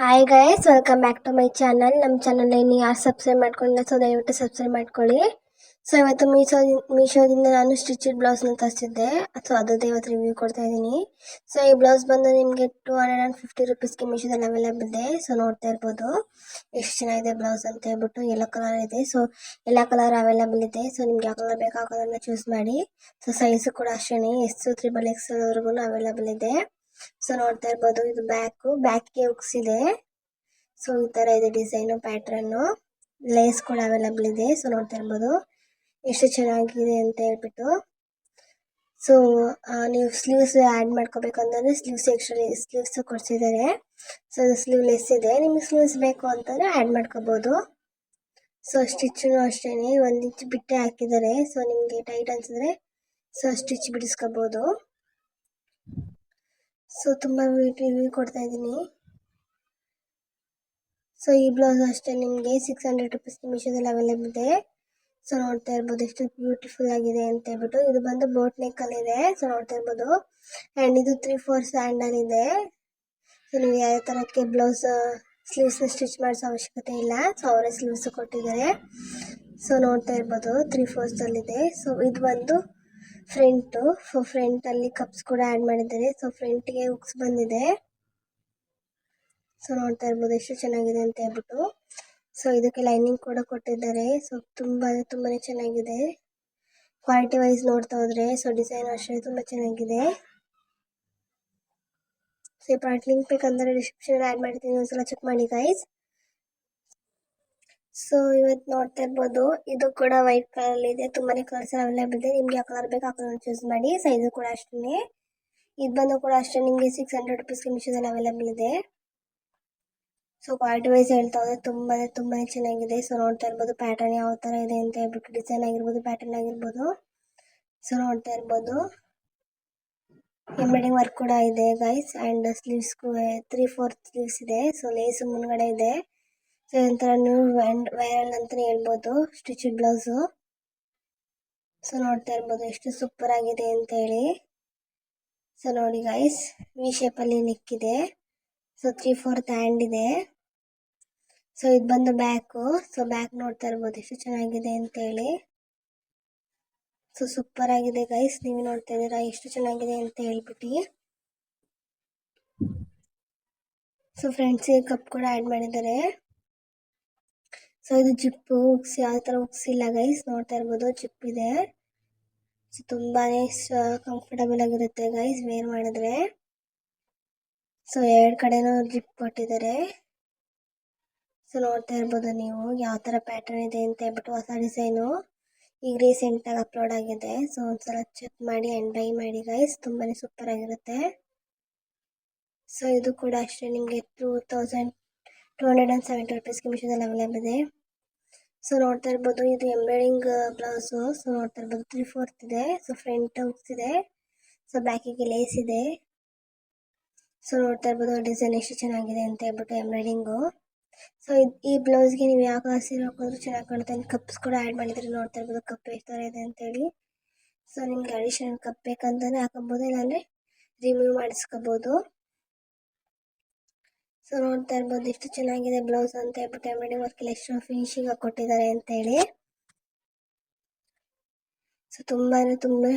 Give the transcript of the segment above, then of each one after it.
Hi guys, welcome back to my channel. ನಮ್ಮ channel ಇನ್ನು ಯಾರು ಸಬ್ಸ್ಕ್ರೈಬ್ ಮಾಡ್ಕೊಂಡಿಲ್ಲ, ಸೊ ದಯವಿಟ್ಟು ಸಬ್ಸ್ಕ್ರೈಬ್ ಮಾಡ್ಕೊಳ್ಳಿ. ಸೊ ಇವತ್ತು ಮೀಶೋದಿಂದ ನಾನು ಸ್ಟಿಚಿಡ್ ಬ್ಲೌಸ್ನ ತರಿಸಿದ್ದೆ. ಸೊ ಅದೇ ಇವತ್ತು ರಿವ್ಯೂ ಕೊಡ್ತಾ ಇದ್ದೀನಿ. ಸೊ ಈ ಬ್ಲೌಸ್ ಬಂದು ನಿಮಗೆ 250 ರುಪೀಸ್ಗೆ ಮೀಶೋದಲ್ಲಿ ಅವೈಲೇಬಲ್ ಇದೆ. ಸೊ ನೋಡ್ತಾ ಇರ್ಬೋದು ಎಷ್ಟು ಚೆನ್ನಾಗಿದೆ ಬ್ಲೌಸ್ ಅಂತ ಹೇಳ್ಬಿಟ್ಟು. ಯೆಲ್ಲೋ ಕಲರ್ ಇದೆ. ಸೊ ಎಲ್ಲ ಕಲರ್ ಅವೈಲೇಬಲ್ ಇದೆ. ಸೊ ನಿಮ್ಗೆ ಯಾವ ಕಲರ್ ಬೇಕು ಆ ಕಲರ್ನ ಚೂಸ್ ಮಾಡಿ. ಸೊ ಸೈಜ್ ಕೂಡ ಅಷ್ಟೇ S3XL ವರೆಗೂ ಅವೈಲೇಬಲ್ ಇದೆ. ಸೊ ನೋಡ್ತಾ ಇರ್ಬೋದು, ಇದು ಬ್ಯಾಕ್ಗೆ ಉಕ್ಸಿದೆ. ಸೊ ಈ ತರ ಇದೆ ಡಿಸೈನು, ಪ್ಯಾಟ್ರನ್ನು, ಲೇಸ್ ಕೂಡ ಅವೈಲೇಬಲ್ ಇದೆ. ಸೊ ನೋಡ್ತಾ ಇರ್ಬೋದು ಎಷ್ಟು ಚೆನ್ನಾಗಿದೆ ಅಂತ ಹೇಳ್ಬಿಟ್ಟು. ಸೊ ನೀವು ಸ್ಲೀವ್ಸ್ ಆ್ಯಡ್ ಮಾಡ್ಕೋಬೇಕಂತಂದ್ರೆ ಸ್ಲೀವ್ಸ್ ಕೊಡ್ಸಿದ್ದಾರೆ. ಸೊ ಇದು ಸ್ಲೀವ್ ಲೆಸ್ ಇದೆ. ನಿಮ್ಗೆ ಸ್ಲೀವ್ಸ್ ಬೇಕು ಅಂತಂದ್ರೆ ಆ್ಯಡ್ ಮಾಡ್ಕೋಬಹುದು. ಸೊ ಸ್ಟಿಚ್ಚು ಅಷ್ಟೇ 1 ಇಂಚ್ ಬಿಟ್ಟೆ ಹಾಕಿದ್ದಾರೆ. ಸೊ ನಿಮಗೆ ಟೈಟ್ ಅನ್ಸಿದ್ರೆ ಸೊ ಸ್ಟಿಚ್ ಬಿಡಿಸ್ಕೋಬಹುದು. ಸೊ ತುಂಬಾ ರಿವ್ಯೂ ಕೊಡ್ತಾ ಇದ್ದೀನಿ. ಸೊ ಈ ಬ್ಲೌಸ್ ಅಷ್ಟೇ ನಿಮಗೆ 600 ರುಪೀಸ್ಗೆ ಮೀಶೋದಲ್ಲಿ ಅವೈಲೇಬಲ್ ಇದೆ. ಸೊ ನೋಡ್ತಾ ಇರ್ಬೋದು ಎಷ್ಟು ಬ್ಯೂಟಿಫುಲ್ ಆಗಿದೆ ಅಂತ ಹೇಳ್ಬಿಟ್ಟು. ಇದು ಬಂದು ಬೋಟ್ ನೆಕ್ ಅಲ್ಲಿ ಇದೆ. ಸೊ ನೋಡ್ತಾ ಇರ್ಬೋದು, ಆ್ಯಂಡ್ ಇದು 3/4 ಸ್ಯಾಂಡಲ್ ಇದೆ. ಸೊ ನೀವು ಯಾವ ಥರಕ್ಕೆ ಬ್ಲೌಸ್ ಸ್ಲೀವ್ಸ್ನ ಸ್ಟಿಚ್ ಮಾಡಿಸೋ ಅವಶ್ಯಕತೆ ಇಲ್ಲ. ಸೊ ಅವರೇ ಸ್ಲೀವ್ಸ್ ಕೊಟ್ಟಿದ್ದಾರೆ. ಸೊ ನೋಡ್ತಾ ಇರ್ಬೋದು 3/4 ಅಲ್ಲಿದೆ. ಸೊ ಇದು ಬಂದು ಫ್ರಂಟ್ ಅಲ್ಲಿ ಕಪ್ಸ್ ಕೂಡ ಆ್ಯಡ್ ಮಾಡಿದ್ದಾರೆ. ಸೊ ಫ್ರಂಟ್ಗೆ ಹುಕ್ಸ್ ಬಂದಿದೆ. ಸೊ ನೋಡ್ತಾ ಇರ್ಬೋದು ಎಷ್ಟು ಚೆನ್ನಾಗಿದೆ ಅಂತ ಹೇಳ್ಬಿಟ್ಟು. ಸೊ ಇದಕ್ಕೆ ಲೈನಿಂಗ್ ಕೂಡ ಕೊಟ್ಟಿದ್ದಾರೆ. ಸೊ ತುಂಬಾನೇ ಚೆನ್ನಾಗಿದೆ. ಕ್ವಾಲಿಟಿ ವೈಸ್ ನೋಡ್ತಾ ಹೋದ್ರೆ ಸೊ ಡಿಸೈನ್ ಅಷ್ಟೇ ತುಂಬಾ ಚೆನ್ನಾಗಿದೆ. ಸೊ ಈ ಪ್ರಾಡಕ್ಟ್ ಲಿಂಕ್ ಬೇಕಂದ್ರೆ ಡಿಸ್ಕ್ರಿಪ್ಷನ್ ಆ್ಯಡ್ ಮಾಡ್ತೀನಿ, ಒಂದ್ಸಲ ಚೆಕ್ ಮಾಡಿ ಗೈಸ್. ಸೊ ಇವತ್ತು ನೋಡ್ತಾ ಇರ್ಬೋದು, ಇದು ಕೂಡ ವೈಟ್ ಕಲರ್ ಇದೆ. ತುಂಬಾನೇ ಕಲರ್ಸ್ ಅವೈಲೇಬಲ್ ಇದೆ. ನಿಮ್ಗೆ ಯಾವ ಕಲರ್ ಬೇಕು ಆ ಕಲರ್ ಚೂಸ್ ಮಾಡಿ. ಸೈಜ್ ಕೂಡ ಅಷ್ಟೇ. ಇದು ಬಂದು ಕೂಡ ಅಷ್ಟೇ ನಿಮಗೆ 600 ರುಪೀಸ್ಗೆ ಮೀಶೋದಲ್ಲಿ ಅವೈಲೇಬಲ್ ಇದೆ. ಸೊ ಕ್ವಾಲಿಟಿ ವೈಸ್ ಹೇಳ್ತಾ ಹೋದ್ರೆ ತುಂಬಾನೇ ಚೆನ್ನಾಗಿದೆ. ಸೊ ನೋಡ್ತಾ ಇರ್ಬೋದು ಪ್ಯಾಟರ್ನ್ ಯಾವ ತರ ಇದೆ ಅಂತ ಹೇಳ್ಬಿಟ್ಟು, ಡಿಸೈನ್ ಆಗಿರ್ಬೋದು, ಪ್ಯಾಟರ್ನ್ ಆಗಿರ್ಬೋದು. ಸೊ ನೋಡ್ತಾ ಇರ್ಬೋದು ಎಂಬ್ರಾಯ್ಡಿಂಗ್ ವರ್ಕ್ ಕೂಡ ಇದೆ ಗೈಸ್. ಅಂಡ್ ಸ್ಲೀವ್ಸ್ 3/4 ಸ್ಲೀವ್ಸ್ ಇದೆ. ಸೊ ಲೇಸ್ ಮುಂದ್ಗಡೆ ಇದೆ. ಸೊ ಇದೊಂಥರ ನ್ಯೂ ವೈರಲ್ ಅಂತಾನೆ ಹೇಳ್ಬೋದು ಸ್ಟಿಚಿಡ್ ಬ್ಲೌಸು. ಸೊ ನೋಡ್ತಾ ಇರ್ಬೋದು ಎಷ್ಟು ಸೂಪರ್ ಆಗಿದೆ ಅಂತ ಹೇಳಿ. ಸೊ ನೋಡಿ ಗೈಸ್, ವಿ ಶೇಪ್ ಅಲ್ಲಿ ನೆಕ್ ಇದೆ. ಸೊ 3/4 ಹ್ಯಾಂಡ್ ಇದೆ. ಸೊ ಇದು ಬಂದು ಬ್ಯಾಕು. ಸೊ ಬ್ಯಾಕ್ ನೋಡ್ತಾ ಇರ್ಬೋದು ಎಷ್ಟು ಚೆನ್ನಾಗಿದೆ ಅಂತ ಹೇಳಿ. ಸೊ ಸೂಪರ್ ಆಗಿದೆ ಗೈಸ್, ನೀವು ನೋಡ್ತಾ ಇದ್ದೀರಾ ಎಷ್ಟು ಚೆನ್ನಾಗಿದೆ ಅಂತ ಹೇಳ್ಬಿಟ್ಟು. ಸೊ ಫ್ರೆಂಡ್ಸ್ ಕಪ್ ಕೂಡ ಆ್ಯಡ್ ಮಾಡಿದ್ದಾರೆ. ಸೊ ಇದು ಜಿಪ್ಪು ಉಕ್ಸ್ ಯಾವ ತರ ಉಕ್ಸಿಲ್ಲ ಗೈಸ್, ನೋಡ್ತಾ ಇರ್ಬೋದು ಜಿಪ್ ಇದೆ. ಸೊ ತುಂಬಾನೇ ಕಂಫರ್ಟಬಲ್ ಆಗಿರುತ್ತೆ ಗೈಸ್ ವೇರ್ ಮಾಡಿದ್ರೆ. ಸೊ 2 ಕಡೆನೂ ಜಿಪ್ ಕೊಟ್ಟಿದ್ದಾರೆ. ಸೊ ನೋಡ್ತಾ ಇರ್ಬೋದು ನೀವು ಯಾವ ತರ ಪ್ಯಾಟರ್ನ್ ಇದೆ ಅಂತ ಹೇಳ್ಬಿಟ್ಟು. ಹೊಸ ಡಿಸೈನು ಈಗ ರೀಸೆಂಟ್ ಆಗಿ ಅಪ್ಲೋಡ್ ಆಗಿದೆ. ಸೊ ಒಂದ್ಸಲ ಚೆಕ್ ಮಾಡಿ ಅಂಡ್ ಬೈ ಮಾಡಿ ಗೈಸ್, ತುಂಬಾನೇ ಸೂಪರ್ ಆಗಿರುತ್ತೆ. ಸೊ ಇದು ಕೂಡ ಅಷ್ಟೇ ನಿಮಗೆ 2270 ರುಪೀಸ್ಗೆ ಮೀಶೋದಲ್ಲಿ ಅವೈಲೇಬಲ್ ಇದೆ. ಸೊ ನೋಡ್ತಾ ಇರ್ಬೋದು ಇದು ಎಂಬ್ರಾಯ್ಡಿಂಗ್ ಬ್ಲೌಸು. ಸೊ ನೋಡ್ತಾ ಇರ್ಬೋದು 3/4 ಇದೆ. ಸೊ ಫ್ರಂಟ್ ಹುಕ್ಸ್ ಇದೆ. ಸೊ ಬ್ಯಾಕಿಗೆ ಲೇಸ್ ಇದೆ. ಸೊ ನೋಡ್ತಾ ಇರ್ಬೋದು ಡಿಸೈನ್ ಎಷ್ಟು ಚೆನ್ನಾಗಿದೆ ಅಂತ ಹೇಳ್ಬಿಟ್ಟು ಎಂಬ್ರಾಯ್ಡಿಂಗು. ಸೊ ಈ ಬ್ಲೌಸ್ಗೆ ನೀವು ಯಾವ ಕಲರ್ ಸೀರೆ ಹಾಕಿದ್ರು ಚೆನ್ನಾಗಿ ಕಾಣುತ್ತೆ. ಕಪ್ಸ್ ಕೂಡ ಆ್ಯಡ್ ಮಾಡಿದ್ರೆ ನೋಡ್ತಾ ಇರ್ಬೋದು ಕಪ್ ಎಷ್ಟು ಥರ ಇದೆ ಅಂತ ಹೇಳಿ. ಸೊ ನಿಮ್ಗೆ ಅಡಿಷನಲ್ ಕಪ್ ಬೇಕಂತಾನೆ ಹಾಕೋಬಹುದು, ಇಲ್ಲಾಂದ್ರೆ ರಿಮೂವ್ ಮಾಡಿಸ್ಕೋಬಹುದು. ಸೊ ನೋಡ್ತಾ ಇರ್ಬೋದು ಎಷ್ಟು ಚೆನ್ನಾಗಿದೆ ಬ್ಲೌಸ್ ಅಂತ ಹೇಳ್ಬಿಟ್ಟು. ಎಂಬ್ರಾಯ್ಡಿಂಗ್ ವರ್ಕ್ ಎಷ್ಟು ಫಿನಿಶಿಂಗ್ ಆಗಿ ಕೊಟ್ಟಿದ್ದಾರೆ ಅಂತ ಹೇಳಿ. ಸೊ ತುಂಬಾ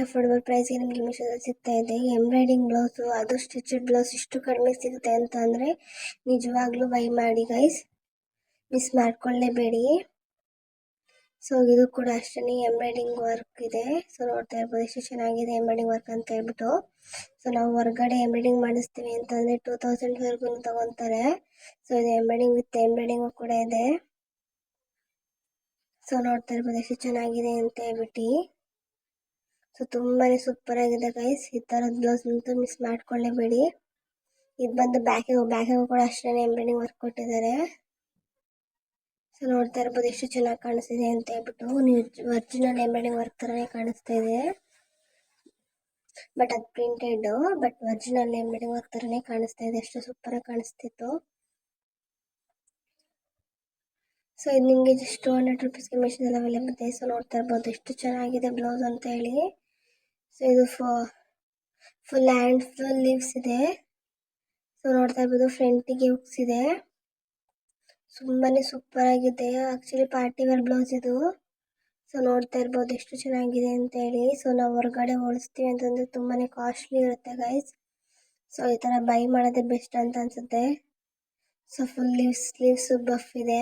ಅಫೋರ್ಡಬಲ್ ಪ್ರೈಸ್ಗೆ ನಿಮಗೆ ಮೀಶೋದಲ್ಲಿ ಸಿಗ್ತಾ ಇದೆ. ಎಂಬ್ರಾಯ್ಡಿಂಗ್ ಬ್ಲೌಸು, ಅದು ಸ್ಟಿಚಡ್ ಬ್ಲೌಸ್ ಇಷ್ಟು ಕಡಿಮೆ ಸಿಗುತ್ತೆ ಅಂತ ಅಂದರೆ ನಿಜವಾಗ್ಲೂ ಬೈ ಮಾಡಿ ಗೈಸ್, ಮಿಸ್ ಮಾಡ್ಕೊಳ್ಳೇಬೇಡಿ. ಸೊ ಇದು ಕೂಡ ಅಷ್ಟೇ ಎಂಬ್ರಾಯ್ಡಿಂಗ್ ವರ್ಕ್ ಇದೆ. ಸೊ ನೋಡ್ತಾ ಇರ್ಬೋದು ಎಷ್ಟು ಚೆನ್ನಾಗಿದೆ ಎಂಬ್ರಾಯ್ಡಿಂಗ್ ವರ್ಕ್ ಅಂತ ಹೇಳ್ಬಿಟ್ಟು. ಸೊ ನಾವು ಹೊರಗಡೆ ಎಂಬ್ರಾಯ್ಡಿಂಗ್ ಮಾಡಿಸ್ತೀವಿ ಅಂತಂದರೆ 2000 ವರೆಗೂ ತಗೊತಾರೆ. ಸೊ ಇದು ಎಂಬ್ರಾಯ್ಡಿಂಗ್ ವಿತ್ ಎಂಬ್ರಾಯ್ಡಿಂಗ್ ಕೂಡ ಇದೆ. ಸೊ ನೋಡ್ತಾ ಇರ್ಬೋದು ಎಷ್ಟು ಚೆನ್ನಾಗಿದೆ ಅಂತ ಹೇಳ್ಬಿಟ್ಟು. ಸೊ ತುಂಬಾನೇ ಸೂಪರ್ ಆಗಿದೆ ಗೈಸ್, ಈ ಥರದ ಬ್ಲೌಸ್ ಅಂತೂ ಮಿಸ್ ಮಾಡ್ಕೊಳ್ಳೇಬೇಡಿ. ಇದು ಬಂದು ಬ್ಯಾಕಿಗೂ ಕೂಡ ಅಷ್ಟೇ ಎಂಬ್ರಾಯ್ಡಿಂಗ್ ವರ್ಕ್ ಕೊಟ್ಟಿದ್ದಾರೆ. ಸೊ ನೋಡ್ತಾ ಇರ್ಬೋದು ಎಷ್ಟು ಚೆನ್ನಾಗಿ ಕಾಣಿಸ್ತಿದೆ ಅಂತ ಹೇಳ್ಬಿಟ್ಟು. ನೀವು ಒರಿಜಿನಲ್ ಎಂಬ್ರಾಯ್ಡಿಂಗ್ ವರ್ಕ್ ಥರನೇ ಕಾಣಿಸ್ತಾ ಇದೆ, ಬಟ್ ಅದು printed. But original embroidering work ಥರನೇ ಕಾಣಿಸ್ತಾ ಇದೆ. ಎಷ್ಟು ಸೂಪರ್ ಆಗಿ ಕಾಣಿಸ್ತಿತ್ತು. ಸೊ ಇದು ನಿಮಗೆ ಜಸ್ಟ್ 200 ರುಪೀಸ್ಗೆ ಮೀಶೋದಲ್ಲಿ ಅವೈಲೇಬಲ್ ಇದೆ. ಸೊ ನೋಡ್ತಾ ಇರ್ಬೋದು ಎಷ್ಟು ಚೆನ್ನಾಗಿದೆ ಬ್ಲೌಸ್ ಅಂತ ಹೇಳಿ. ಸೊ ಇದು ಫುಲ್ ಹ್ಯಾಂಡ್ ಫುಲ್ ಲೀವ್ಸ್ ಇದೆ. ಸೊ ನೋಡ್ತಾ ಇರ್ಬೋದು ಫ್ರಂಟಿಗೆ ಹುಕ್ಸ್ ಇದೆ. ತುಂಬಾನೇ ಸೂಪರ್ ಆಗಿದೆ. ಆಕ್ಚುಲಿ ಪಾರ್ಟಿ ವೇರ್ ಬ್ಲೌಸ್ ಇದು. ಸೊ ನೋಡ್ತಾ ಇರ್ಬೋದು ಎಷ್ಟು ಚೆನ್ನಾಗಿದೆ ಅಂತ ಹೇಳಿ. ಸೊ ನಾವು ಹೊರಗಡೆ ಹೊಲಿಸ್ತೀವಿ ಅಂತಂದ್ರೆ ತುಂಬಾನೇ ಕಾಸ್ಟ್ಲಿ ಇರುತ್ತೆ ಗೈಸ್. ಸೊ ಈ ತರ ಬೈ ಮಾಡೋದೇ ಬೆಸ್ಟ್ ಅಂತ ಅನ್ಸುತ್ತೆ. ಸೊ ಫುಲ್ ಸ್ಲೀವ್ಸ್ ಬಫ್ ಇದೆ.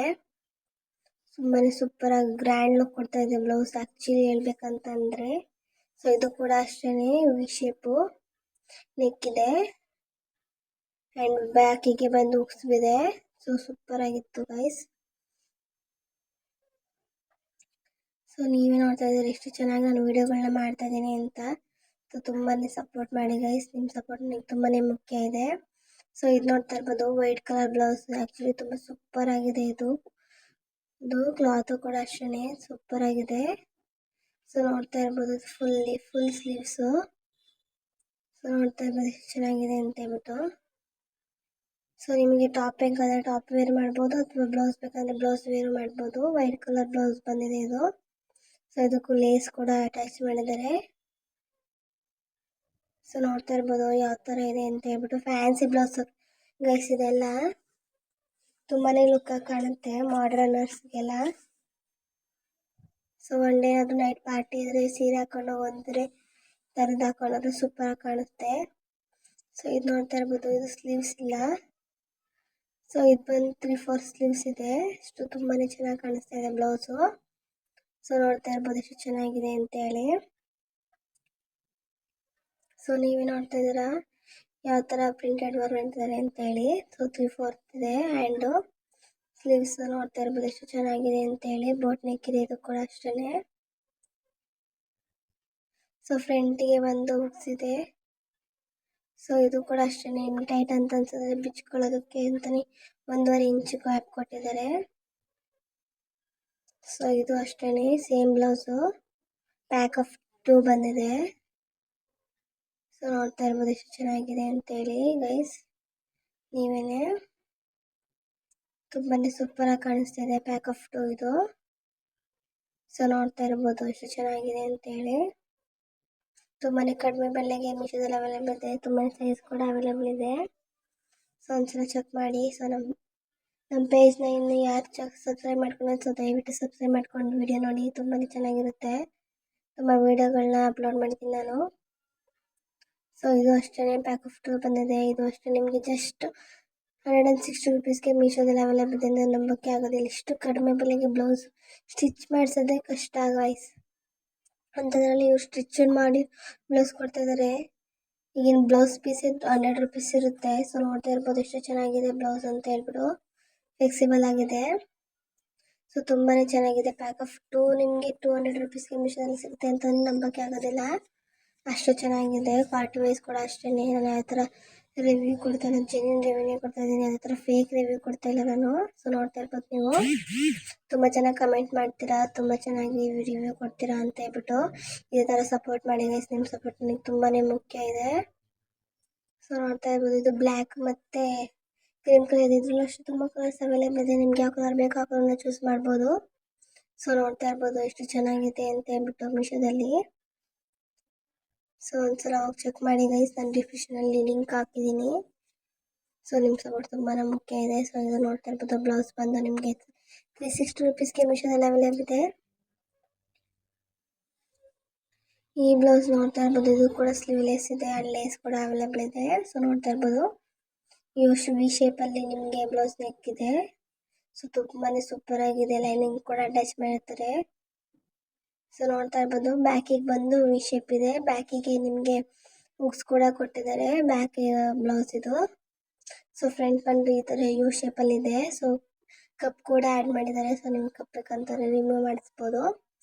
ತುಂಬಾನೇ ಸೂಪರ್ ಆಗಿ ಗ್ರ್ಯಾಂಡ್ ಲುಕ್ ಕೊಡ್ತಾ ಇದೆ ಬ್ಲೌಸ್ ಆಕ್ಚುಲಿ ಹೇಳ್ಬೇಕಂತಂದ್ರೆ. ಸೊ ಇದು ಕೂಡ ಅಷ್ಟೇನೆ ವಿ ಶೇಪ್ ನೆಕ್ ಇದೆ ಅಂಡ್ ಬ್ಯಾಕಿಗೆ ಬಂದು ಹುಕ್ಸ್ ಇದೆ. ಸೊ ಸೂಪರ್ ಆಗಿತ್ತು ಗೈಸ್. ಸೊ ನೀವೇ ನೋಡ್ತಾ ಇದ್ದೀರಿ ಎಷ್ಟು ಚೆನ್ನಾಗಿ ನಾನು ವಿಡಿಯೋಗಳನ್ನ ಮಾಡ್ತಾ ಇದ್ದೀನಿ ಅಂತ. ಸೊ ತುಂಬಾನೇ ಸಪೋರ್ಟ್ ಮಾಡಿ ಗೈಸ್. ನಿಮ್ಮ ಸಪೋರ್ಟ್ ನನಗೆ ತುಂಬಾನೇ ಮುಖ್ಯ ಇದೆ. ಸೊ ಇದು ನೋಡ್ತಾ ಇರ್ಬೋದು ವೈಟ್ ಕಲರ್ ಬ್ಲೌಸ್. ಆಕ್ಚುಲಿ ತುಂಬಾ ಸೂಪರ್ ಆಗಿದೆ ಇದು ಕ್ಲಾತ್ ಕೂಡ ಅಷ್ಟೇನೆ ಸೂಪರ್ ಆಗಿದೆ. ಸೊ ನೋಡ್ತಾ ಇರ್ಬೋದು ಫುಲ್ ಸ್ಲೀವ್ಸ್. ಸೊ ನೋಡ್ತಾ ಇರ್ಬೋದು ಎಷ್ಟು ಚೆನ್ನಾಗಿದೆ ಅಂತ ಹೇಳ್ಬಿಟ್ಟು. ಸೊ ನಿಮಗೆ ಟಾಪ್ ಬೇಕಾದ್ರೆ ಟಾಪ್ ವೇರ್ ಮಾಡ್ಬೋದು ಅಥವಾ ಬ್ಲೌಸ್ ಬೇಕಂದ್ರೆ ಬ್ಲೌಸ್ ವೇರ್ ಮಾಡ್ಬೋದು. ವೈಟ್ ಕಲರ್ ಬ್ಲೌಸ್ ಬಂದಿದೆ ಇದು. ಸೊ ಇದಕ್ಕೂ ಲೇಸ್ ಕೂಡ ಅಟ್ಯಾಚ್ ಮಾಡಿದ್ದಾರೆ. ಸೊ ನೋಡ್ತಾ ಇರ್ಬೋದು ಯಾವ ತರ ಇದೆ ಅಂತ ಹೇಳ್ಬಿಟ್ಟು. ಫ್ಯಾನ್ಸಿ ಬ್ಲೌಸ್ ಗೈಸ್ ಇದೆಲ್ಲ ತುಂಬಾನೇ ಲುಕ್ ಆಗಿ ಕಾಣುತ್ತೆ ಮಾಡರ್ನರ್ಸ್ಗೆಲ್ಲ. ಸೊ ಒನ್ ಡೇ ಏನಾದ್ರು ನೈಟ್ ಪಾರ್ಟಿ ಇದ್ರೆ ಸೀರೆ ಹಾಕೊಂಡು ಹೋದ್ರೆ ತರದ್ ಹಾಕೊಂಡ್ರೆ ಸೂಪರ್ ಆಗಿ ಕಾಣುತ್ತೆ. ಸೊ ಇದು ನೋಡ್ತಾ ಇರ್ಬೋದು ಇದು ಸ್ಲೀವ್ಸ್ ಇಲ್ಲ. ಸೊ ಇದು ಬಂದು 3/4 ಸ್ಲೀವ್ಸ್ ಇದೆ. ಇಷ್ಟು ತುಂಬಾನೇ ಚೆನ್ನಾಗಿ ಕಾಣಿಸ್ತಾ ಇದೆ ಬ್ಲೌಸು. ಸೊ ನೋಡ್ತಾ ಇರ್ಬೋದು ಎಷ್ಟು ಚೆನ್ನಾಗಿದೆ ಅಂತ ಹೇಳಿ. ಸೊ ನೀವೇ ನೋಡ್ತಾ ಇದ್ದೀರಾ ಯಾವ ತರ ಪ್ರಿಂಟೆಡ್ ವರ್ಕ್ ಮಾಡಿದ್ದಾರೆ ಅಂತ ಹೇಳಿ. ಸೊ 3/4 ಇದೆ ಅಂಡ್ ಸ್ಲೀವ್ಸ್ ನೋಡ್ತಾ ಇರ್ಬೋದು ಎಷ್ಟು ಚೆನ್ನಾಗಿದೆ ಅಂತ ಹೇಳಿ. ಬೋಟ್ ನೆಕ್ ಇದೆ ಇದು ಕೂಡ ಅಷ್ಟೇನೆ. ಸೊ ಫ್ರಂಟಿಗೆ ಒಂದು ಹುಕ್ಸ್ ಇದೆ. ಸೊ ಇದು ಕೂಡ ಅಷ್ಟೇನೆ ಟೈಟ್ ಅಂತ ಅನ್ಸುತ್ತೆ ಬಿಚ್ಕೊಳ್ಳೋದಕ್ಕೆ ಅಂತಾನೆ 1.5 ಇಂಚ್ ಗ್ಯಾಪ್ ಕೊಟ್ಟಿದ್ದಾರೆ. ಸೊ ಇದು ಅಷ್ಟೇನೆ ಸೇಮ್ ಬ್ಲೌಸ್ ಪ್ಯಾಕ್ ಆಫ್ 2 ಬಂದಿದೆ. ಸೊ ನೋಡ್ತಾ ಇರ್ಬೋದು ಎಷ್ಟು ಚೆನ್ನಾಗಿದೆ ಅಂತ ಹೇಳಿ ಗೈಸ್. ನೀವೇನೆ ತುಂಬಾನೇ ಸೂಪರ್ ಆಗಿ ಕಾಣಿಸ್ತಾ ಇದೆ ಪ್ಯಾಕ್ ಆಫ್ 2 ಇದು. ಸೊ ನೋಡ್ತಾ ಇರ್ಬೋದು ಎಷ್ಟು ಚೆನ್ನಾಗಿದೆ ಅಂತ ಹೇಳಿ. ತುಂಬಾನೇ ಕಡಿಮೆ ಬೆಲೆಗೆ ಮೀಶೋದಲ್ಲಿ ಅವೈಲೇಬಲ್ ಇದೆ. ತುಂಬಾನೇ ಸೈಜ್ ಕೂಡ ಅವೈಲೇಬಲ್ ಇದೆ. ಸೊ ಒಂದ್ಸಲ ಚೆಕ್ ಮಾಡಿ. ಸೊ ನಮ್ಮ ಪೇಜ್ನ ಇನ್ನು ಯಾರು ಸಬ್ಸ್ಕ್ರೈಬ್ ಮಾಡ್ಕೊಂಡು ಸೊ ದಯವಿಟ್ಟು ಸಬ್ಸ್ಕ್ರೈಬ್ ಮಾಡ್ಕೊಂಡು ವಿಡಿಯೋ ನೋಡಿ. ತುಂಬಾನೇ ಚೆನ್ನಾಗಿರುತ್ತೆ. ತುಂಬ ವಿಡಿಯೋಗಳನ್ನ ಅಪ್ಲೋಡ್ ಮಾಡ್ತೀನಿ ನಾನು. ಸೊ ಇದು ಅಷ್ಟೇ ಪ್ಯಾಕ್ ಆಫ್ 2 ಬಂದಿದೆ. ಇದು ಅಷ್ಟೇ ನಿಮಗೆ ಜಸ್ಟ್ 160 rupeesಗೆ ಮೀಶೋದಲ್ಲಿ ಅವೈಲೇಬಲ್ ಇದೆ ಅಂದರೆ ನಂಬಕ್ಕೆ ಆಗೋದಿಲ್ಲ. ಇಷ್ಟು ಕಡಿಮೆ ಬೆಲೆಗೆ ಬ್ಲೌಸ್ ಸ್ಟಿಚ್ ಮಾಡಿಸೋದೇ ಕಷ್ಟ ಗೈಸ್. ಅಂಥದ್ರಲ್ಲಿ ಇವ್ರು ಸ್ಟಿಚ್ ಮಾಡಿ ಬ್ಲೌಸ್ ಕೊಡ್ತಾ ಇದ್ದಾರೆ. ಈಗಿನ ಬ್ಲೌಸ್ ಪೀಸ್ 100 rupees ಇರುತ್ತೆ. ಸೊ ನೋಡ್ತಾ ಇರ್ಬೋದು ಎಷ್ಟು ಚೆನ್ನಾಗಿದೆ ಬ್ಲೌಸ್ ಅಂತ ಹೇಳ್ಬಿಟ್ಟು. ಫ್ಲೆಕ್ಸಿಬಲ್ ಆಗಿದೆ. ಸೊ ತುಂಬಾನೇ ಚೆನ್ನಾಗಿದೆ. ಪ್ಯಾಕ್ ಆಫ್ 2 ನಿಮಗೆ 200 rupeesಗೆ ಮೀಶೋದಲ್ಲಿ ಸಿಗುತ್ತೆ ಅಂತ ನಂಬಕ್ಕೆ ಆಗೋದಿಲ್ಲ. ಅಷ್ಟು ಚೆನ್ನಾಗಿದೆ. ಪಾರ್ಟಿ ವೈಸ್ ಕೂಡ ಅಷ್ಟೇ. ನಾನು ಯಾವ ಥರ ರಿವ್ಯೂ ಕೊಡ್ತಾನೆ ಜೆನ್ಯೂನ್ ರಿವ್ಯೂನೇ ಕೊಡ್ತಾ ಇದ್ದೀನಿ. ಅದೇ ಥರ ಫೇಕ್ ರಿವ್ಯೂ ಕೊಡ್ತಾ ಇಲ್ಲ ನಾನು. ಸೊ ನೋಡ್ತಾ ಇರ್ಬೋದು ನೀವು ತುಂಬ ಚೆನ್ನಾಗಿ ಕಮೆಂಟ್ ಮಾಡ್ತೀರಾ, ತುಂಬ ಚೆನ್ನಾಗಿ ರಿವ್ಯೂ ಕೊಡ್ತೀರಾ ಅಂತ ಹೇಳ್ಬಿಟ್ಟು. ಇದೇ ಥರ ಸಪೋರ್ಟ್ ಮಾಡಿ ಗೈಸ್. ನಿಮ್ಮ ಸಪೋರ್ಟ್ ನನಗೆ ತುಂಬಾ ಮುಖ್ಯ ಇದೆ. ಸೊ ನೋಡ್ತಾ ಇರ್ಬೋದು ಇದು ಬ್ಲ್ಯಾಕ್ ಮತ್ತು ಕ್ರೀಮ್ ಕಲರ್ ಇದ್ರಲ್ಲೂ ಅಷ್ಟು ತುಂಬ ಕಲರ್ಸ್ ಅವೈಲೇಬಲ್ ಇದೆ. ನಿಮ್ಗೆ ಯಾವ ಕಲರ್ ಬೇಕೋ ಆ ಕಲರ್ನ ಚೂಸ್ ಮಾಡ್ಬೋದು. ಸೊ ನೋಡ್ತಾ ಇರ್ಬೋದು ಎಷ್ಟು ಚೆನ್ನಾಗಿದೆ ಅಂತ ಹೇಳ್ಬಿಟ್ಟು ಮೀಶೋದಲ್ಲಿ. ಸೊ ಒಂದ್ಸಲ ಹೋಗಿ ಚೆಕ್ ಮಾಡಿ ಗೈಸ್. ನಾನು ಡಿಸ್ಕ್ರಿಪ್ಷನಲ್ಲಿ ಲಿಂಕ್ ಹಾಕಿದ್ದೀನಿ. ಸೊ ನಿಮ್ಮ ಸಪೋರ್ಟ್ ತುಂಬಾ ಮುಖ್ಯ ಇದೆ. ಸೊ ಇದು ನೋಡ್ತಾ ಇರ್ಬೋದು ಬ್ಲೌಸ್ ಬಂದು ನಿಮಗೆ 360 rupeesಗೆ ಮೀಶೋದಲ್ಲಿ ಅವೈಲೇಬಲ್ ಇದೆ. ಈ ಬ್ಲೌಸ್ ನೋಡ್ತಾ ಇರ್ಬೋದು ಇದು ಕೂಡ ಸ್ಲೀವ್ಲೆಸ್ ಇದೆ ಅಂಡ್ ಲೇಸ್ ಕೂಡ ಅವೈಲೇಬಲ್ ಇದೆ. ಸೊ ನೋಡ್ತಾ ಇರ್ಬೋದು ವಿ ಶೇಪಲ್ಲಿ ನಿಮಗೆ ಬ್ಲೌಸ್ ನೆಕ್ ಇದೆ. ಸೊ ತುಂಬಾನೇ ಸೂಪರ್ ಆಗಿದೆ. ಲೈನಿಂಗ್ ಕೂಡ ಅಟ್ಯಾಚ್ ಮಾಡಿರ್ತಾರೆ. ಸೊ ನೋಡ್ತಾ ಇರ್ಬೋದು ಬ್ಯಾಕಿಗೆ ಬಂದು ವಿ ಶೇಪ್ ಇದೆ. ಬ್ಯಾಕಿಗೆ ನಿಮಗೆ ಹುಕ್ಸ್ ಕೂಡ ಕೊಟ್ಟಿದ್ದಾರೆ. ಬ್ಯಾಕ್ ಬ್ಲೌಸ್ ಇದು. ಸೊ ಫ್ರಂಟ್ ಬಂದು ಈ ಥರ ಯು ಶೇಪಲ್ಲಿ ಇದೆ. ಸೊ ಕಪ್ ಕೂಡ ಆ್ಯಡ್ ಮಾಡಿದ್ದಾರೆ. ಸೊ ನಿಮ್ಗೆ ಕಪ್ ಬೇಕಂತಾರೆ ರಿಮೂವ್ ಮಾಡಿಸ್ಬೋದು.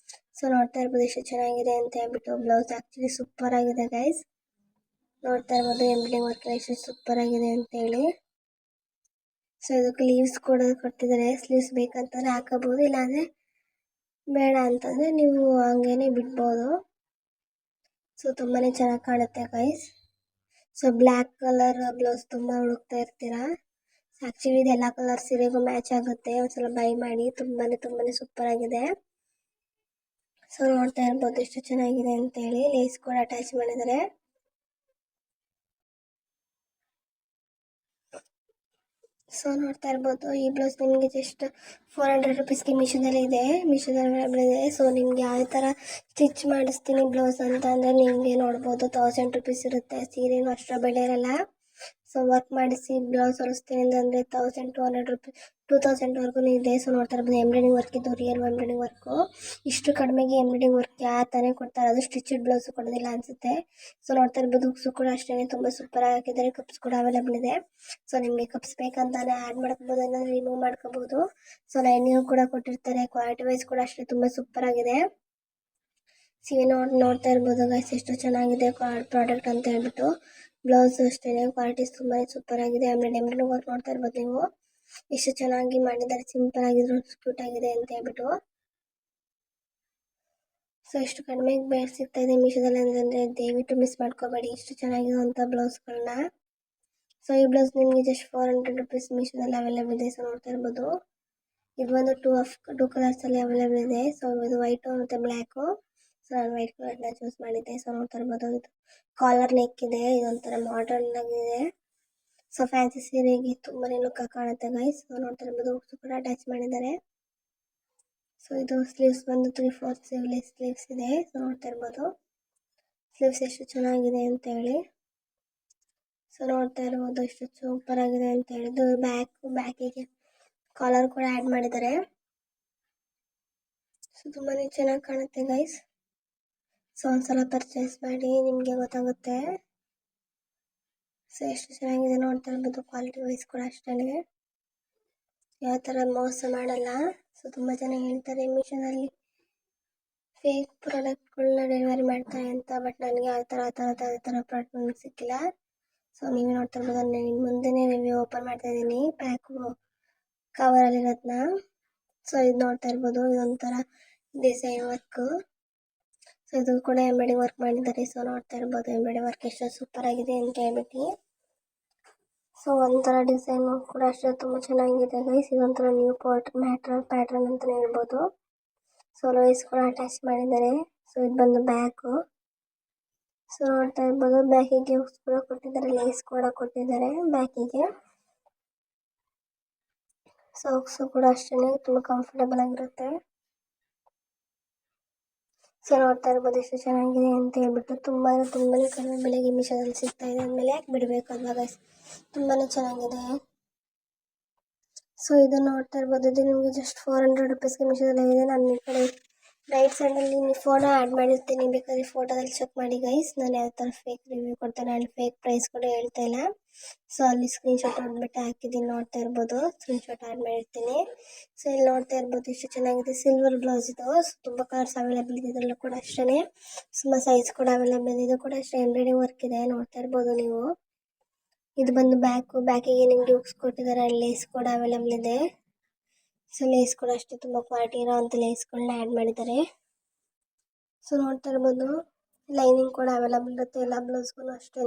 ಸೊ ನೋಡ್ತಾ ಇರ್ಬೋದು ಎಷ್ಟು ಚೆನ್ನಾಗಿದೆ ಅಂತ ಹೇಳ್ಬಿಟ್ಟು. ಬ್ಲೌಸ್ ಆ್ಯಕ್ಚುಲಿ ಸೂಪರ್ ಆಗಿದೆ ಗೈಸ್. ನೋಡ್ತಾ ಇರ್ಬೋದು ಎಂಬ್ರಾಯ್ಡಿಂಗ್ ವರ್ಕ್ ಎಷ್ಟು ಸೂಪರ್ ಆಗಿದೆ ಅಂತ ಹೇಳಿ. ಸೊ ಇದಕ್ಕೆ ಲೀವ್ಸ್ ಕೂಡ ಕೊಟ್ಟಿದ್ದಾರೆ. ಸ್ಲೀವ್ಸ್ ಬೇಕಂತಂದ್ರೆ ಹಾಕೋಬಹುದು, ಇಲ್ಲಾಂದರೆ ಬೇಡ ಅಂತಂದರೆ ನೀವು ಹಂಗೇನೆ ಬಿಡ್ಬೋದು. ಸೊ ತುಂಬಾ ಚೆನ್ನಾಗಿ ಕಾಣುತ್ತೆ guys. So black colour blouse ತುಂಬ ಹುಡುಕ್ತಾ ಇರ್ತೀರಾ. ಆ್ಯಕ್ಚುಲಿ ಇದೆಲ್ಲ ಕಲರ್ ಸೀರೆಗೂ ಮ್ಯಾಚ್ ಆಗುತ್ತೆ. ಒಂದ್ಸಲ ಬೈ ಮಾಡಿ. ತುಂಬಾ ಸೂಪರ್ ಆಗಿದೆ. ಸೊ ನೋಡ್ತಾ ಇರ್ಬೋದು ಎಷ್ಟು ಚೆನ್ನಾಗಿದೆ ಅಂತ ಹೇಳಿ. ಲೇಸ್ ಕೂಡ ಅಟ್ಯಾಚ್ ಮಾಡಿದ್ದಾರೆ. ಸೊ ನೋಡ್ತಾ ಇರ್ಬೋದು ಈ ಬ್ಲೌಸ್ ನಿಮಗೆ ಜಸ್ಟ್ 400 ರುಪೀಸ್ಗೆ ಮೀಶೋದಲ್ಲಿ ಇದೆ. ಮೀಶೋದಲ್ಲಿ ಇದೆ. ಸೊ ನಿಮ್ಗೆ ಯಾವ ಥರ ಸ್ಟಿಚ್ ಮಾಡಿಸ್ತೀನಿ ಬ್ಲೌಸ್ ಅಂತ ಅಂದರೆ ನಿಮಗೆ ನೋಡ್ಬೋದು 1000 ರುಪೀಸ್ ಇರುತ್ತೆ. ಸೀರೆನೂ ಅಷ್ಟರ ಬೆಲೆ ಇರಲ್ಲ. ಸೊ ವರ್ಕ್ ಮಾಡಿಸಿ ಬ್ಲೌಸ್ ಹೊಲಿಸ್ತೀನಿ ಅಂದರೆ 1200 ರುಪೀಸ್ 2000ವರೆಗೂ ಇದೆ. ಸೊ ನೋಡ್ತಾ ಇರ್ಬೋದು ಎಂಬ್ರಾಯ್ಡಿಂಗ್ ವರ್ಕ್ ಇದು ರಿಯಲ್ ಎಂಬ್ರಾಯ್ಡಿಂಗ್ ವರ್ಕು. ಇಷ್ಟು ಕಡಿಮೆಗೆ ಎಂಬ್ರಾಯ್ಡಿಂಗ್ ವರ್ಕ್ ಯಾವ ತಾನೇ ಕೊಡ್ತಾರೆ, ಅದು ಸ್ಟಿಚಡ್ ಬ್ಲೌಸ್ ಕೊಡೋದಿಲ್ಲ ಅನಿಸುತ್ತೆ. ಸೊ ನೋಡ್ತಾ ಇರ್ಬೋದು ಹುಕ್ಸು ಕೂಡ ಅಷ್ಟೇ ತುಂಬ ಸೂಪರ್ ಹಾಕಿದ್ದಾರೆ. ಕಪ್ಸ್ ಕೂಡ ಅವೈಲೇಬಲ್ ಇದೆ. ಸೊ ನಿಮಗೆ ಕಪ್ಸ್ ಬೇಕಂತಾನೆ ಆ್ಯಡ್ ಮಾಡ್ಕೋಬೋದು, ಏನಾದರೂ ರಿಮೂವ್ ಮಾಡ್ಕೋಬೋದು. ಸೊ ಲೈನಿಂಗ್ ಕೂಡ ಕೊಟ್ಟಿರ್ತಾರೆ. ಕ್ವಾಲಿಟಿ ವೈಸ್ ಕೂಡ ಅಷ್ಟೇ ತುಂಬ ಸೂಪರ್ ಆಗಿದೆ. ಸಿವಿ ನೋಡ್ತಾ ಇರ್ಬೋದು ಗೈಸ್ ಎಷ್ಟು ಚೆನ್ನಾಗಿದೆ ಪ್ರಾಡಕ್ಟ್ ಅಂತ ಹೇಳ್ಬಿಟ್ಟು. ಬ್ಲೌಸ್ ಅಷ್ಟೇ ಕ್ವಾಲಿಟಿ ತುಂಬಾ ಸೂಪರ್ ಆಗಿದೆ. ಆಮೇಲೆ ಎಂಬ್ರಾಯ್ಡಿಂಗ್ ವರ್ಕ್ ನೋಡ್ತಾ ಇರ್ಬೋದು ನೀವು ಎಷ್ಟು ಚೆನ್ನಾಗಿ ಮಾಡಿದ್ದಾರೆ. ಸಿಂಪಲ್ ಆಗಿದ್ರು ಕ್ಯೂಟ್ ಆಗಿದೆ ಅಂತ ಹೇಳ್ಬಿಟ್ಟು. ಸೊ ಎಷ್ಟು ಕಡಿಮೆಗೆ ಬೇರೆ ಸಿಗ್ತಾ ಇದೆ ಮೀಶೋದಲ್ಲಿ ಅಂತಂದರೆ ದಯವಿಟ್ಟು ಮಿಸ್ ಮಾಡ್ಕೋಬೇಡಿ ಇಷ್ಟು ಚೆನ್ನಾಗಿರುವಂಥ ಬ್ಲೌಸ್ಗಳನ್ನ. ಸೊ ಈ ಬ್ಲೌಸ್ ನಿಮಗೆ ಜಸ್ಟ್ 400 ರುಪೀಸ್ ಮೀಶೋದಲ್ಲಿ ಅವೈಲೇಬಲ್ ಇದೆ. ಸೊ ನೋಡ್ತಾ ಇರ್ಬೋದು ಇದು ಒಂದು ಟೂ ಕಲರ್ಸಲ್ಲಿ ಅವೈಲೇಬಲ್ ಇದೆ. ಸೊ ಇದು ವೈಟು ಮತ್ತು ಬ್ಲ್ಯಾಕು. ಸೊ ನಾನು ವೈಟ್ ಕಲರ್ನ ಚೂಸ್ ಮಾಡಿದ್ದೆ. ಸೊ ನೋಡ್ತಾ ಇರ್ಬೋದು ಇದು ಕಾಲರ್ ನೆಕ್ ಇದೆ. ಇದೊಂಥರ ಮಾಡರ್ನ್ ಆಗಿದೆ. ಸೊ ಫ್ಯಾನ್ಸಿ ಸೀರೆಗೆ ತುಂಬಾ ಲುಕ್ ಕಾಣುತ್ತೆ ಗೈಸ್. ಸೊ ನೋಡ್ತಾ ಇರ್ಬೋದು ಹುಕ್ಸು ಕೂಡ ಅಟ್ಯಾಚ್ ಮಾಡಿದ್ದಾರೆ. ಸೊ ಇದು ಸ್ಲೀವ್ಸ್ ಬಂದು 3/4 ಸ್ಲೀವ್ಸ್ ಇದೆ. ಸೊ ನೋಡ್ತಾ ಇರ್ಬೋದು ಸ್ಲೀವ್ಸ್ ಎಷ್ಟು ಚೆನ್ನಾಗಿದೆ ಅಂತ ಹೇಳಿ. ಸೊ ನೋಡ್ತಾ ಇರ್ಬೋದು ಎಷ್ಟು ಸೂಪರ್ ಆಗಿದೆ ಅಂತ ಹೇಳಿದ್ದು. ಬ್ಯಾಕಿಗೆ ಕಾಲರ್ ಕೂಡ ಆ್ಯಡ್ ಮಾಡಿದ್ದಾರೆ. ಸೊ ತುಂಬಾ ಚೆನ್ನಾಗಿ ಕಾಣುತ್ತೆ ಗೈಸ್. ಸೊ ಒಂದ್ಸಲ ಪರ್ಚೇಸ್ ಮಾಡಿ ನಿಮಗೆ ಗೊತ್ತಾಗುತ್ತೆ. ಸೊ ಎಷ್ಟು ಚೆನ್ನಾಗಿದೆ ನೋಡ್ತಾ ಇರ್ಬೋದು. ಕ್ವಾಲಿಟಿ ವೈಸ್ ಕೂಡ ಅಷ್ಟೇ ಯಾವ ಥರ ಮೋಸ ಮಾಡಲ್ಲ. ಸೊ ತುಂಬ ಜನ ಹೇಳ್ತಾರೆ ಮೀಶೋದಲ್ಲಿ ಫೇಕ್ ಪ್ರಾಡಕ್ಟ್ಗಳನ್ನ ಡೆಲಿವರಿ ಮಾಡ್ತಾರೆ ಅಂತ. ಬಟ್ ನನಗೆ ಆ ಥರ ಪ್ರಾಡಕ್ಟ್ ನನಗೆ ಸಿಕ್ಕಿಲ್ಲ. ಸೊ ನೀವೇ ನೋಡ್ತಾ ಇರ್ಬೋದು ನಾನು ನಿಮ್ಮ ಮುಂದೆನೇ ರಿವ್ಯೂ ಓಪನ್ ಮಾಡ್ತಾ ಇದ್ದೀನಿ ಪ್ಯಾಕು ಕವರಲ್ಲಿರೋದನ್ನ. ಸೊ ಇದು ನೋಡ್ತಾ ಇರ್ಬೋದು ಇದೊಂಥರ ಡಿಸೈನ್ ವರ್ಕು. ಸೊ ಇದು ಕೂಡ ಎಂಬ್ರಾಯ್ಡಿಂಗ್ ವರ್ಕ್ ಮಾಡಿದ್ದಾರೆ. ಸೊ ನೋಡ್ತಾ ಇರ್ಬೋದು ಎಂಬ್ರಾಯ್ಡಿಂಗ್ ವರ್ಕ್ ಎಷ್ಟು ಸೂಪರ್ ಆಗಿದೆ ಅಂತ ಹೇಳ್ಬಿಟ್ಟು. ಸೊ ಒಂಥರ ಡಿಸೈನ್ ಕೂಡ ಅಷ್ಟೇ ತುಂಬ ಚೆನ್ನಾಗಿದೆ ಗೈಸ್. ಇದೊಂಥರ ನ್ಯೂ ಪ್ಯಾಟ್ರನ್ ಅಂತಲೇ ಹೇಳ್ಬೋದು. ಸೊ ಲೈಸ್ ಕೂಡ ಅಟ್ಯಾಚ್ ಮಾಡಿದ್ದಾರೆ. ಸೊ ಇದು ಬಂದು ಬ್ಯಾಕು. ಸೊ ನೋಡ್ತಾ ಇರ್ಬೋದು ಬ್ಯಾಕಿಗೆ ಹುಕ್ಸ್ ಕೂಡ ಕೊಟ್ಟಿದ್ದಾರೆ, ಲೇಸ್ ಕೂಡ ಕೊಟ್ಟಿದ್ದಾರೆ ಬ್ಯಾಕಿಗೆ. ಸೊ ಹುಕ್ಸು ಕೂಡ ಅಷ್ಟೇ ತುಂಬ ಕಂಫರ್ಟಬಲ್ ಆಗಿರುತ್ತೆ. ಸೊ ನೋಡ್ತಾ ಇರ್ಬೋದು ಎಷ್ಟು ಚೆನ್ನಾಗಿದೆ ಅಂತ ಹೇಳ್ಬಿಟ್ಟು. ತುಂಬಾ ಕಡಿಮೆ ಬೆಲೆಗೆ ಮೀಶೋದಲ್ಲಿ ಸಿಗ್ತಾ ಇದೆ ಅಂದಮೇಲೆ ಯಾಕೆ ಬಿಡಬೇಕು ಅಲ್ವಾ ಗೈಸ್. ತುಂಬಾ ಚೆನ್ನಾಗಿದೆ. ಸೊ ಇದು ನೋಡ್ತಾ ಇರ್ಬೋದು ಇದು ನಿಮಗೆ ಜಸ್ಟ್ 400 ರುಪೀಸ್ಗೆ ಮೀಶೋದಲ್ಲಿ ಇದೆ. ನಾನು ಈ ಕಡೆ ರೈಟ್ ಸೈಡಲ್ಲಿ ಫೋಟೋ ಆ್ಯಡ್ ಮಾಡಿರ್ತೀನಿ, ಬೇಕಾದ್ರೆ ಫೋಟೋದಲ್ಲಿ ಚೆಕ್ ಮಾಡಿ ಗೈಸ್. ನಾನು ಯಾವ ಥರ ಫೇಕ್ ರಿವ್ಯೂ ಕೊಡ್ತೇನೆ, ನಾನು ಫೇಕ್ ಪ್ರೈಸ್ ಕೂಡ ಹೇಳ್ತಾ ಇಲ್ಲ. ಸೊ ಅಲ್ಲಿ ಸ್ಕ್ರೀನ್ಶಾಟ್ ಹೊಡ್ಬಿಟ್ಟು ಹಾಕಿದ್ದೀನಿ ನೋಡ್ತಾ ಇರ್ಬೋದು, ಸ್ಕ್ರೀನ್ಶಾಟ್ ಆ್ಯಡ್ ಮಾಡಿರ್ತೀನಿ. ಸೊ ಇಲ್ಲಿ ನೋಡ್ತಾ ಇರ್ಬೋದು ಎಷ್ಟು ಚೆನ್ನಾಗಿದೆ. ಸಿಲ್ವರ್ ಬ್ಲೌಸ್ ಇದು. ಸೊ ತುಂಬ ಕಲರ್ಸ್ ಅವೈಲೇಬಲ್ ಇದೆ ಇದರಲ್ಲೂ ಕೂಡ ಅಷ್ಟೇ. ತುಂಬ ಸೈಜ್ ಕೂಡ ಅವೈಲೇಬಲ್ ಇದೆ. ಇದು ಕೂಡ ಅಷ್ಟೇ ಎಂಬ್ರಾಯ್ಡಿಂಗ್ ವರ್ಕ್ ಇದೆ ನೋಡ್ತಾ ಇರ್ಬೋದು ನೀವು. ಇದು ಬಂದು ಬ್ಯಾಕಿಗೆ ನಿಮಗೆ ಹುಕ್ಸ್ ಕೊಟ್ಟಿದ್ದಾರೆ. ಲೇಸ್ ಕೂಡ ಅವೈಲೇಬಲ್ ಇದೆ. ಸೊ ಲೇಸ್ ಕೂಡ ಅಷ್ಟೇ ತುಂಬ ಕ್ವಾಲಿಟಿ ಇರೋವಂಥ ಲೇಸ್ಗಳನ್ನ ಆ್ಯಡ್ ಮಾಡಿದ್ದಾರೆ. ಸೊ ನೋಡ್ತಾ ಇರ್ಬೋದು ಲೈನಿಂಗ್ ಕೂಡ ಅವೈಲೇಬಲ್ ಇರುತ್ತೆ ಎಲ್ಲ ಬ್ಲೌಸ್ಗೂ ಅಷ್ಟೇ.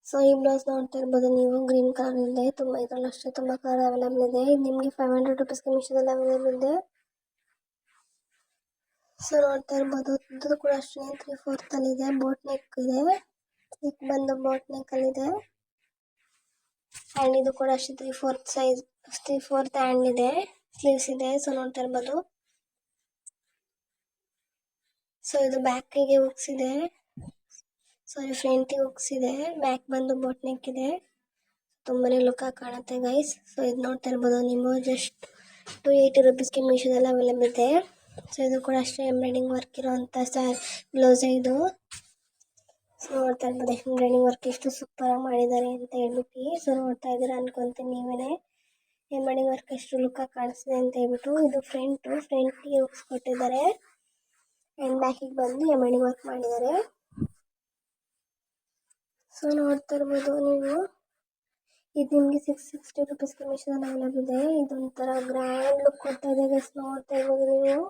ಸೊ ಈ ಬ್ಲೌಸ್ ನೋಡ್ತಾ ಇರ್ಬೋದು ನೀವು ಗ್ರೀನ್ ಕಲರ್ ಇದೆ. ತುಂಬ ಇದರಲ್ಲಿ ಅಷ್ಟೇ ತುಂಬ ಕಲರ್ ಅವೈಲೇಬಲ್ ಇದೆ. ಇದು ನಿಮಗೆ 500 ರುಪೀಸ್ಗೆ ಮೀಶೋದಲ್ಲಿ ಅವೈಲೇಬಲ್ ಇದೆ. ಸೊ ನೋಡ್ತಾ ಇರ್ಬೋದು ಇದು ಕೂಡ ಅಷ್ಟೇ 3/4 ಇದೆ. ಬೋಟ್ ನೆಕ್ ಇದೆ. ನೆಕ್ ಬಂದು ಬೋಟ್ ನೆಕ್ಕಲ್ಲಿದೆ. ಹ್ಯಾಂಡ್ ಇದು ಕೂಡ ಅಷ್ಟೇ 3/4 ಸೈಜ್ 3/4 ಹ್ಯಾಂಡ್ ಇದೆ. ಸ್ಲೀವ್ಸ್ ಇದೆ. ಸೊ ನೋಡ್ತಾ ಇರ್ಬೋದು. ಸೊ ಇದು ಬ್ಯಾಕಿಗೆ ಹುಕ್ಸ್ ಇದೆ. ಫ್ರಂಟಿಗೆ ಹುಕ್ಸ್ ಇದೆ. ಬ್ಯಾಕ್ ಬಂದು ಬೋಟ್ ನೆಕ್ ಇದೆ. ತುಂಬಾನೇ ಲುಕ್ ಆಗಿ ಕಾಣುತ್ತೆ ಗೈಸ್. ಸೊ ಇದು ನೋಡ್ತಾ ಇರ್ಬೋದು ನೀವು ಜಸ್ಟ್ 280 ರುಪೀಸ್ಗೆ ಮೀಶೋದಲ್ಲಿ ಅವೈಲೇಬಲ್ ಇದೆ. ಸೊ ಇದು ಕೂಡ ಅಷ್ಟೇ ಎಂಬ್ರಾಯ್ಡಿಂಗ್ ವರ್ಕ್ ಇರೋವಂಥ ಬ್ಲೌಸ್ ಇದು. ಸೊ ನೋಡ್ತಾ ಇರ್ಬೋದು ಎಂಬ್ರಾಯ್ಡಿಂಗ್ ವರ್ಕ್ ಎಷ್ಟು ಸೂಪರಾಗಿ ಮಾಡಿದ್ದಾರೆ ಅಂತ ಹೇಳ್ಬಿಟ್ಟು. ಸೊ ನೋಡ್ತಾ ಇದ್ದೀರಾ ಅನ್ಕೊಂತೀನಿ ನೀವೇ ಎಂಬ್ರಾಯ್ಡಿಂಗ್ ವರ್ಕ್ ಎಷ್ಟು ಲುಕ್ ಆಗಿ ಕಾಣಿಸ್ತಿದೆ ಅಂತ ಹೇಳ್ಬಿಟ್ಟು. ಇದು ಫ್ರಂಟಿಗೆ ಹುಕ್ಸ್ ಕೊಟ್ಟಿದ್ದಾರೆ. ಆ್ಯಂಡ್ ಬ್ಯಾಕಿಗೆ ಬಂದು ಎಂಬ್ರಾಯ್ಡಿಂಗ್ ವರ್ಕ್ ಮಾಡಿದ್ದಾರೆ. ಸೊ ನೋಡ್ತಾ ಇರ್ಬೋದು ನೀವು ಇದು ನಿಮಗೆ 660 ರುಪೀಸ್ಗೆ ಮೀಶೋದಲ್ಲಿ ಅವೈಲೇಬಲ್ ಇದೆ. ಇದೊಂಥರ ಗ್ರ್ಯಾಂಡ್ ಲುಕ್ ಕೊಡ್ತಾ ಇದೆ ಗೈಸ್. ನೋಡ್ತಾ ಇರ್ಬೋದು ನೀವು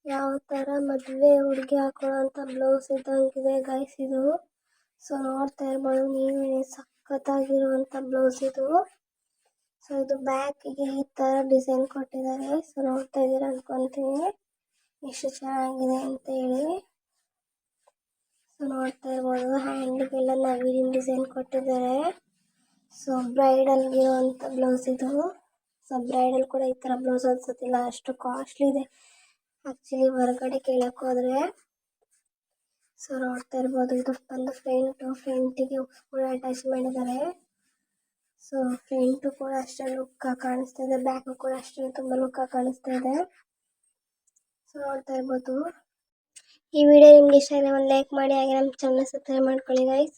ಯಾವ ಥರ ಮದುವೆ ಹುಡುಗಿ ಹಾಕೊಳ್ಳೋಂಥ ಬ್ಲೌಸ್ ಇದ್ದಂಗಿದೆ ಗೈಸ್ ಇದು. ಸೊ ನೋಡ್ತಾ ಇರ್ಬೋದು ನೀವೇ ಸಖತ್ತಾಗಿರುವಂಥ ಬ್ಲೌಸ್ ಇದು. ಸೊ ಇದು ಬ್ಯಾಕಿಗೆ ಈ ಥರ ಡಿಸೈನ್ ಕೊಟ್ಟಿದ್ದಾರೆ. ಸೊ ನೋಡ್ತಾ ಇದ್ದೀರಾ ಅನ್ಕೊತೀನಿ ಎಷ್ಟು ಚೆನ್ನಾಗಿದೆ ಅಂತ ಹೇಳಿ. ಸೊ ನೋಡ್ತಾ ಇರ್ಬೋದು ಹ್ಯಾಂಡ್ಗೆಲ್ಲ ನವಿಲಿನ ಡಿಸೈನ್ ಕೊಟ್ಟಿದ್ದಾರೆ. ಸೊ ಬ್ರೈಡಲ್ಗಿರುವಂಥ ಬ್ಲೌಸ್ ಇದು. ಸೊ ಬ್ರೈಡಲ್ ಕೂಡ ಈ ಥರ ಬ್ಲೌಸ್ ಅನ್ಸೋದಿಲ್ಲ, ಅಷ್ಟು ಕಾಸ್ಟ್ಲಿ ಇದೆ ಆ್ಯಕ್ಚುಲಿ ಹೊರಗಡೆ ಕೇಳಕ್ಕೆ ಹೋದರೆ. ಸೊ ನೋಡ್ತಾ ಇರ್ಬೋದು, ಇದು ಬಂದು ಫ್ರಂಟಿಗೆ ಕೂಡ ಅಟ್ಯಾಚ್ ಮಾಡಿದ್ದಾರೆ. ಸೊ ಫ್ರಂಟು ಕೂಡ ಅಷ್ಟೇ ಲುಕ್ ಕಾಣಿಸ್ತಾ ಇದೆ, ಬ್ಯಾಕು ಕೂಡ ಅಷ್ಟೇ ತುಂಬ ಲುಕ್ ಕಾಣಿಸ್ತಾ ಇದೆ. ಸೊ ನೋಡ್ತಾ ಇರ್ಬೋದು. ಈ ವಿಡಿಯೋ ನಿಮ್ಗೆ ಇಷ್ಟ ಆದರೆ ಒಂದು ಲೈಕ್ ಮಾಡಿ, ಹಾಗೆ ನಮ್ಮ ಚಾನಲ್ ಸಬ್ಸ್ಕ್ರೈಬ್ ಮಾಡ್ಕೊಳ್ಳಿ ಗೈಸ್.